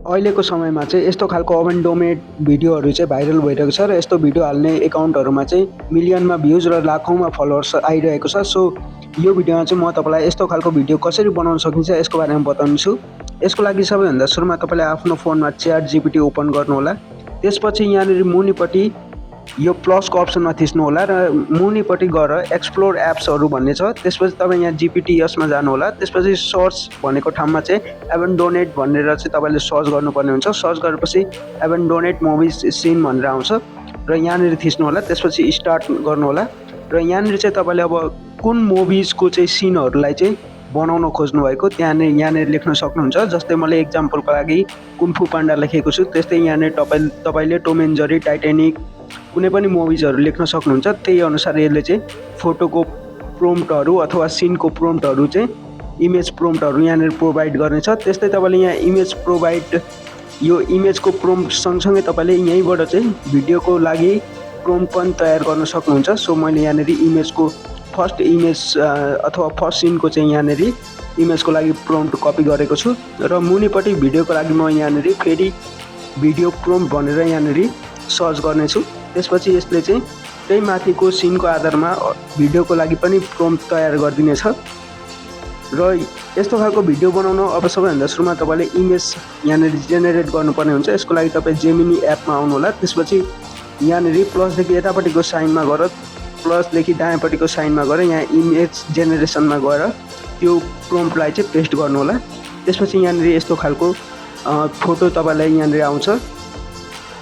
अहिलेको समयमा चाहिँ यस्तो खालको अभन डोमेट भिडियोहरू चाहिँ भाइरल भइरहेको छ र यस्तो भिडियो हाल्ने एकाउन्टहरूमा चाहिँ मिलियनमा भ्युज र लाखौँमा फलोवर्स आइरहेको छ। सो यो भिडियोमा चाहिँ म तपाईँलाई यस्तो खालको भिडियो कसरी बनाउन सकिन्छ यसको बारेमा बताउनेछु। यसको लागि सबैभन्दा सुरुमा तपाईँले आफ्नो फोनमा च्याट जिपिटी ओपन गर्नुहोला। त्यसपछि यहाँनिर मुनिपट्टि यो प्लसको अप्सनमा थिच्नु होला र मुनिपट्टि गएर एक्सप्लोर एप्सहरू भन्ने छ। त्यसपछि तपाईँ यहाँ जिपिटी यसमा जानुहोला। त्यसपछि सर्च भनेको ठाउँमा चाहिँ एबन्डोनेट भनेर चाहिँ तपाईँले सर्च गर्नुपर्ने हुन्छ। सर्च गरेपछि एबन्डोनेट मुभिज सिन भनेर आउँछ र यहाँनिर थिच्नु होला। त्यसपछि स्टार्ट गर्नुहोला र यहाँनिर चाहिँ तपाईँले अब कुन मुभिजको चाहिँ सिनहरूलाई चाहिँ बनाउन खोज्नु भएको यहाँनिर लेख्न सक्नुहुन्छ। जस्तै मैले एक्जाम्पलको लागि कुम्फु पान्डा लेखेको छु, त्यस्तै यहाँनिर तपाईँले टम एन्ड जेरी, टाइटानिक कुनै पनि मुभिजहरू लेख्न सक्नुहुन्छ। त्यही अनुसार यसले चाहिँ फोटोको प्रोम्प्टहरू अथवा सिनको प्रोम्प्टहरू चाहिँ इमेज प्रोम्प्टहरू यहाँनिर प्रोभाइड गर्नेछ। त्यस्तै तपाईँले यहाँ इमेज प्रोभाइड यो इमेजको प्रोम्प्ट सँगसँगै तपाईँले यहीँबाट चाहिँ भिडियोको लागि प्रोम्प्ट पनि तयार गर्न सक्नुहुन्छ। सो मैले यहाँनिर इमेजको फर्स्ट इमेज अथवा फर्स्ट सिनको चाहिँ यहाँनिर इमेजको लागि प्रोम्प्ट कपी गरेको छु र मुनिपट्टि भिडियोको लागि म यहाँनिर फेरि भिडियो प्रोम्प्ट भनेर यहाँनिर सर्च गर्नेछु। त्यसपछि यसले चाहिँ त्यही माथिको सिनको आधारमा भिडियोको लागि पनि प्रोम्प्ट तयार गरिदिनेछ। र यस्तो खालको भिडियो बनाउन अब सबैभन्दा सुरुमा तपाईँले इमेज यहाँनिर जेनेरेट गर्नुपर्ने हुन्छ। यसको लागि तपाईँ जेमिनी एपमा आउनु होला। त्यसपछि यहाँनिर प्लसदेखि यतापट्टिको साइनमा गएर प्लसदेखि दायाँपट्टिको साइनमा गएर यहाँ इमेज जेनेरेसनमा गएर त्यो प्रोम्प्टलाई चाहिँ पेस्ट गर्नु होला। त्यसपछि यहाँनिर यस्तो खालको फोटो तपाईँलाई यहाँनिर आउँछ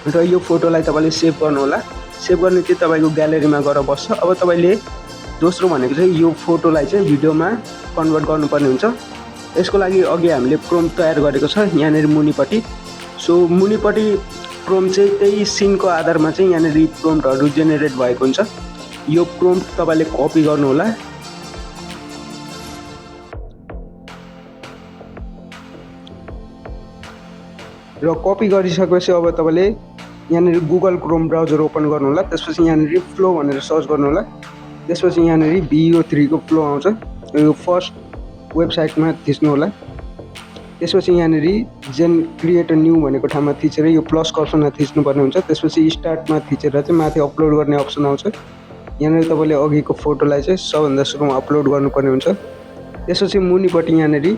र यो फोटोलाई तपाईँले सेभ गर्नु होला। सेभ गर्ने चाहिँ तपाईँको ग्यालेरीमा गएर बस्छ। अब तपाईँले दोस्रो भनेको चाहिँ यो फोटोलाई चाहिँ भिडियोमा कन्भर्ट गर्नुपर्ने हुन्छ। यसको लागि अघि हामीले प्रोम्प्ट तयार गरेको छ यहाँनिर मुनिपट्टि। सो मुनिपट्टि प्रोम्प्ट चाहिँ त्यही सिनको आधारमा चाहिँ यहाँनिर प्रोम्प्टहरू जेनेरेट भएको हुन्छ। यो प्रोम्प्ट तपाईँले कपी गर्नु होला र कपी गरिसकेपछि अब तपाईँले यहाँनिर गुगल क्रोम ब्राउजर ओपन गर्नु होला। त्यसपछि यहाँनिर फ्लो भनेर सर्च गर्नु होला। त्यसपछि यहाँनिर VO3 को फ्लो आउँछ, यो फर्स्ट वेबसाइटमा थिच्नु होला। त्यसपछि यहाँनिर जेन क्रिएट अ न्यू भनेको ठाउँमा थिचेर यो प्लसको अप्सनमा थिच्नुपर्ने हुन्छ। त्यसपछि स्टार्टमा थिचेर चाहिँ माथि अपलोड गर्ने अप्सन आउँछ। यहाँनिर तपाईँले अघिको फोटोलाई चाहिँ सबभन्दा सुरुमा अपलोड गर्नुपर्ने हुन्छ। त्यसपछि मुनिपट्टि यहाँनिर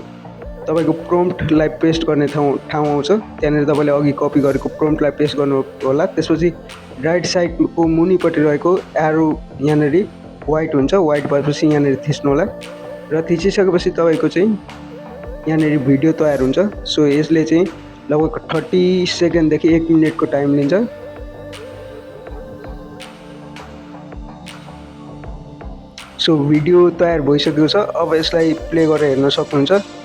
तपाईँको प्रोम्प्टलाई पेस्ट गर्ने ठाउँ आउँछ। त्यहाँनिर तपाईँले अघि कपी गरेको प्रोम्प्टलाई पेस्ट गर्नु होला। त्यसपछि राइट साइडको मुनिपट्टि रहेको एरो यहाँनिर वाइट हुन्छ। वाइट भएपछि यहाँनिर थिच्नु होला र थिचिसकेपछि तपाईँको चाहिँ यहाँनिर भिडियो तयार हुन्छ। सो यसले चाहिँ लगभग 30 सेकेन्डदेखि 1 मिनटको टाइम लिन्छ। सो भिडियो तयार भइसकेको छ। अब यसलाई प्ले गरेर हेर्न सक्नुहुन्छ।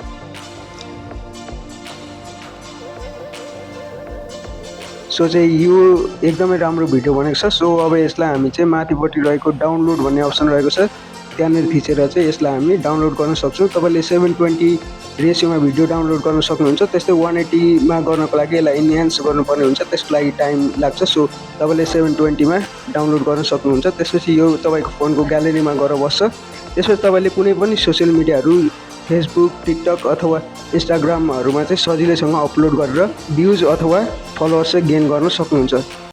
सो चाहिँ यो एकदमै राम्रो भिडियो बनेको छ। सो अब यसलाई हामी चाहिँ माथिपट्टि रहेको डाउनलोड भन्ने अप्सन रहेको छ, त्यहाँनिर थिचेर चाहिँ यसलाई हामी डाउनलोड गर्न सक्छौँ। तपाईँले 720 रेसियोमा भिडियो डाउनलोड गर्न सक्नुहुन्छ। त्यस्तै 180 मा गर्नको लागि यसलाई इन्हान्स गर्नुपर्ने हुन्छ, त्यसको लागि टाइम लाग्छ। सो तपाईँले 720 मा डाउनलोड गर्न सक्नुहुन्छ। त्यसपछि यो तपाईँको फोनको ग्यालेरीमा गएर बस्छ। त्यसपछि तपाईँले कुनै पनि सोसियल मिडियाहरू फेसबुक, टिकटक अथवा इन्स्टाग्रामहरूमा चाहिँ सजिलैसँग अपलोड गरेर भ्युज अथवा फलोवर्स चाहिँ गेन गर्न सक्नुहुन्छ।